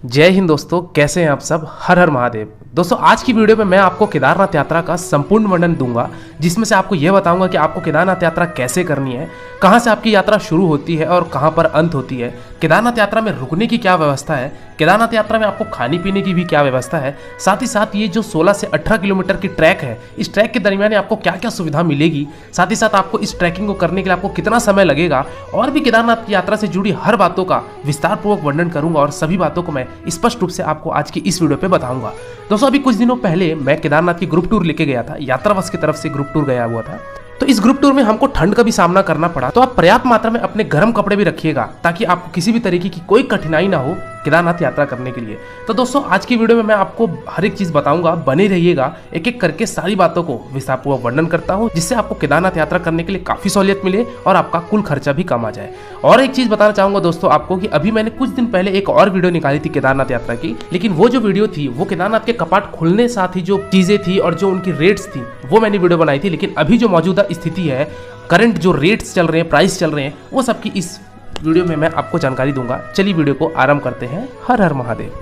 जय हिंद दोस्तों, कैसे हैं आप सब। हर हर महादेव। दोस्तों आज की वीडियो में मैं आपको केदारनाथ यात्रा का संपूर्ण वर्णन दूंगा, जिसमें से आपको यह बताऊंगा कि आपको केदारनाथ यात्रा कैसे करनी है, कहां से आपकी यात्रा शुरू होती है और कहां पर अंत होती है, केदारनाथ यात्रा में रुकने की क्या व्यवस्था है, केदारनाथ यात्रा में आपको खाने पीने की भी क्या व्यवस्था है, साथ ही साथ ये जो 16 से 18 किलोमीटर की ट्रैक है, इस ट्रैक के दरमियान आपको क्या क्या सुविधा मिलेगी, साथ ही साथ आपको इस ट्रैकिंग को करने के लिए आपको कितना समय लगेगा, और भी केदारनाथ की यात्रा से जुड़ी हर बातों का विस्तार पूर्वक वर्णन करूंगा और सभी बातों को मैं स्पष्ट रूप से आपको आज की इस वीडियो पे बताऊंगा। दोस्तों अभी कुछ दिनों पहले मैं केदारनाथ की ग्रुप टूर लेके गया था, यात्रा बस की तरफ से ग्रुप टूर गया हुआ था। तो इस ग्रुप टूर में हमको ठंड का भी सामना करना पड़ा, तो आप पर्याप्त मात्रा में अपने गर्म कपड़े भी रखिएगा ताकि आपको किसी भी तरीके की कोई कठिनाई ना हो केदारनाथ यात्रा करने के लिए। तो दोस्तों आज की वीडियो में मैं आपको हर एक चीज बताऊंगा, बने रहिएगा, एक एक करके सारी बातों को विस्तारपूर्वक वर्णन करता हूं, जिससे आपको केदारनाथ यात्रा करने के लिए काफी सहूलियत मिले और आपका कुल खर्चा भी कम आ जाए। और एक चीज बताना चाहूंगा दोस्तों आपको कि अभी मैंने कुछ दिन पहले एक और वीडियो निकाली थी केदारनाथ यात्रा की, लेकिन वो जो वीडियो थी वो केदारनाथ के कपाट खुलने साथ ही जो चीजें थी और जो उनकी रेट्स थी वो मैंने वीडियो बनाई थी। लेकिन अभी जो मौजूदा स्थिति है, करंट जो रेट्स चल रहे हैं, प्राइस चल रहे हैं, वो सबकी इस वीडियो में मैं आपको जानकारी दूंगा। चलिए वीडियो को आरंभ करते हैं। हर हर महादेव।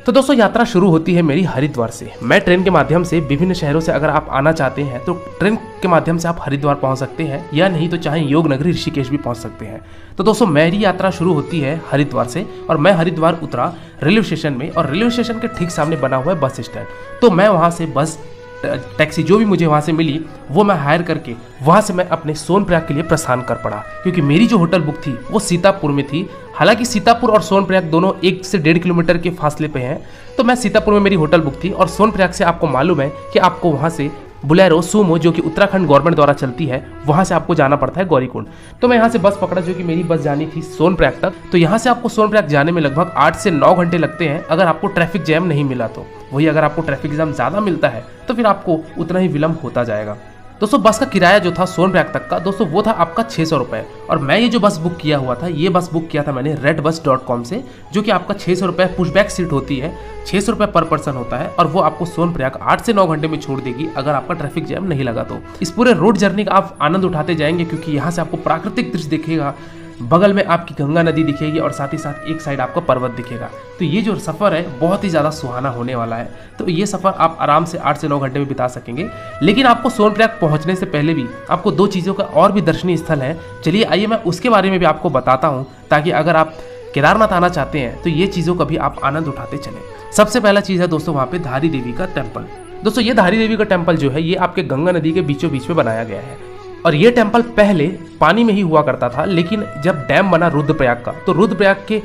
तो दोस्तों यात्रा शुरू होती है मेरी हरिद्वार से। मैं ट्रेन के माध्यम से विभिन्न शहरों से अगर आप आना चाहते हैं तो ट्रेन के माध्यम से आप हरिद्वार पहुंच सकते हैं, या नहीं तो चाहे योग नगरी ऋषिकेश भी पहुंच सकते हैं। तो दोस्तों मेरी यात्रा शुरू होती है हरिद्वार से और मैं हरिद्वार उतरा रेलवे स्टेशन में, और रेलवे स्टेशन के ठीक सामने बना हुआ है बस स्टैंड। तो मैं वहां से बस टैक्सी जो भी मुझे वहाँ से मिली वो मैं हायर करके वहाँ से मैं अपने सोनप्रयाग के लिए प्रस्थान कर पड़ा, क्योंकि मेरी जो होटल बुक थी वो सीतापुर में थी। हालांकि सीतापुर और सोनप्रयाग दोनों 1 से 1.5 किलोमीटर के फासले पे हैं, तो मैं सीतापुर में मेरी होटल बुक थी, और सोनप्रयाग से आपको मालूम है कि आपको वहाँ से बुलेरो सूमो जो कि उत्तराखंड गवर्नमेंट द्वारा चलती है, वहाँ से आपको जाना पड़ता है गौरीकुंड। तो मैं यहाँ से बस पकड़ा, जो कि मेरी बस जानी थी सोनप्रयाग तक। तो यहाँ से आपको सोनप्रयाग जाने में लगभग 8 से 9 घंटे लगते हैं, अगर आपको ट्रैफिक जैम नहीं मिला तो। वही अगर आपको ट्रैफिक जैम ज़्यादा मिलता है तो फिर आपको उतना ही विलम्ब होता जाएगा। दोस्तों बस का किराया जो था सोनप्रयाग तक का दोस्तों वो था आपका 600 रुपये, और मैं ये जो बस बुक किया हुआ था, ये बस बुक किया था मैंने redbus.com से, जो कि आपका 600 रुपये पुशबैक सीट होती है, 600 रुपये पर पर्सन होता है, और वो आपको सोनप्रयाग 8 से 9 घंटे में छोड़ देगी अगर आपका ट्रैफिक जैम नहीं लगा तो। इस पूरे रोड जर्नी का आप आनंद उठाते जाएंगे, क्योंकि यहाँ से आपको प्राकृतिक दृश्य दिखेगा, बगल में आपकी गंगा नदी दिखेगी और साथ ही साथ एक साइड आपका पर्वत दिखेगा। तो ये जो सफ़र है बहुत ही ज़्यादा सुहाना होने वाला है। तो ये सफ़र आप आराम से 8 से 9 घंटे में बिता सकेंगे। लेकिन आपको सोनप्रयाग पहुंचने से पहले भी आपको 2 चीज़ों का और भी दर्शनीय स्थल है। चलिए आइए मैं उसके बारे में भी आपको बताता हूँ, ताकि अगर आप केदारनाथ आना चाहते हैं तो ये चीज़ों का भी आप आनंद उठाते चलें। सबसे पहला चीज़ है दोस्तों वहाँ पे धारी देवी का टेम्पल। दोस्तों ये धारी देवी का टेम्पल जो है ये आपके गंगा नदी के बीचों बीच में बनाया गया है, और ये टेम्पल पहले पानी में ही हुआ करता था। लेकिन जब डैम बना रुद्रप्रयाग का, तो रुद्रप्रयाग के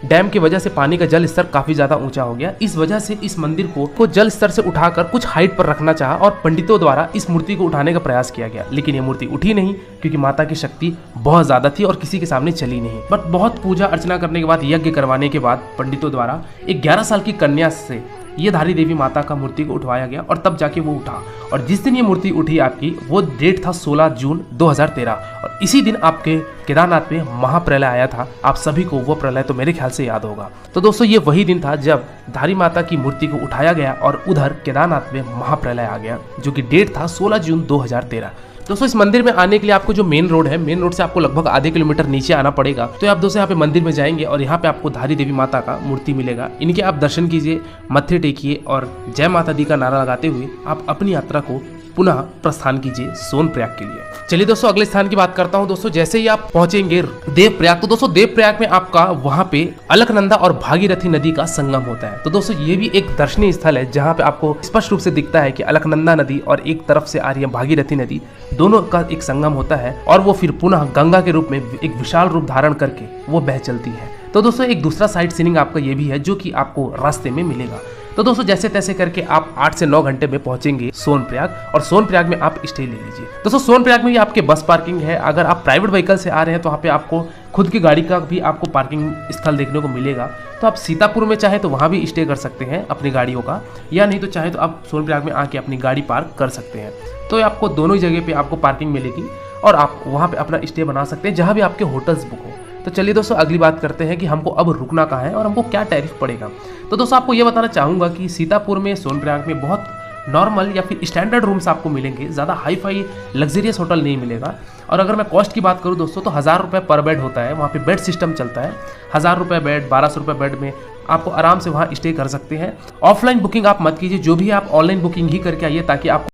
डैम की वजह से पानी का जल स्तर काफी ज्यादा ऊंचा हो गया। इस वजह से इस मंदिर को जल स्तर से उठाकर कुछ हाइट पर रखना चाहा, और पंडितों द्वारा इस मूर्ति को उठाने का प्रयास किया गया। लेकिन ये मूर्ति उठी नहीं, क्योंकि माता की शक्ति बहुत ज्यादा थी और किसी के सामने चली नहीं। बट बहुत पूजा अर्चना करने के बाद, यज्ञ करवाने के बाद पंडितों द्वारा एक 11 साल की कन्या से ये धारी देवी माता का मूर्ति को उठवाया गया, और तब जाके वो उठा। और जिस दिन ये मूर्ति उठी आपकी, वो डेट था 16 जून 2013, और इसी दिन आपके केदारनाथ में महाप्रलय आया था। आप सभी को वो प्रलय तो मेरे ख्याल से याद होगा। तो दोस्तों ये वही दिन था जब धारी माता की मूर्ति को उठाया गया और उधर केदारनाथ में महाप्रलय आ गया, जो कि डेट था 16 जून 2013। दोस्तों इस मंदिर में आने के लिए आपको जो मेन रोड है, मेन रोड से आपको लगभग आधे किलोमीटर नीचे आना पड़ेगा। तो आप दोस्तों यहाँ पे मंदिर में जाएंगे और यहाँ पे आपको धारी देवी माता का मूर्ति मिलेगा। इनके आप दर्शन कीजिए, मत्थे टेकिए और जय माता दी का नारा लगाते हुए आप अपनी यात्रा को पुनः प्रस्थान कीजिए सोनप्रयाग के लिए। चलिए दोस्तों अगले स्थान की बात करता हूं। दोस्तों जैसे ही आप पहुंचेंगे देवप्रयाग, तो दोस्तों देवप्रयाग में आपका वहां पे अलकनंदा और भागीरथी नदी का संगम होता है। तो दोस्तों ये भी एक दर्शनीय स्थल है, जहां पे आपको स्पष्ट रूप से दिखता है कि अलकनंदा नदी और एक तरफ से आ रही है भागीरथी नदी, दोनों का एक संगम होता है, और वो फिर पुनः गंगा के रूप में एक विशाल रूप धारण करके वो बह चलती है। तो दोस्तों एक दूसरा साइट सीइंग आपका ये भी है, जो कि आपको रास्ते में मिलेगा। तो दोस्तों जैसे तैसे करके आप 8 से 9 घंटे में पहुंचेंगे सोनप्रयाग, और सोनप्रयाग में आप स्टे ले लीजिए। दोस्तों सोनप्रयाग में भी आपके बस पार्किंग है। अगर आप प्राइवेट व्हीकल से आ रहे हैं तो वहाँ पे आपको खुद की गाड़ी का भी आपको पार्किंग स्थल देखने को मिलेगा। तो आप सीतापुर में चाहे तो वहाँ भी स्टे कर सकते हैं अपनी गाड़ियों का, या नहीं तो चाहे तो आप सोनप्रयाग में आके अपनी गाड़ी पार्क कर सकते हैं। तो आपको दोनों ही जगह पे आपको पार्किंग मिलेगी, और आप वहाँ पे अपना स्टे बना सकते हैं, जहाँ भी आपके होटल्स बुक हो। तो चलिए दोस्तों अगली बात करते हैं कि हमको अब रुकना कहाँ है और हमको क्या टैरिफ पड़ेगा। तो दोस्तों आपको ये बताना चाहूँगा कि सीतापुर में, सोनप्रयाग में बहुत नॉर्मल या फिर स्टैंडर्ड रूम्स आपको मिलेंगे, ज़्यादा हाई फाई लग्जरियस होटल नहीं मिलेगा। और अगर मैं कॉस्ट की बात करूँ दोस्तों तो 1000 रुपये पर बेड होता है, वहाँ पे बेड सिस्टम चलता है। 1000 रुपये बेड, 1200 रुपये बेड में आपको आराम से वहाँ स्टे कर सकते हैं। ऑफलाइन बुकिंग आप मत कीजिए, जो भी आप ऑनलाइन बुकिंग ही करके आइए ताकि आप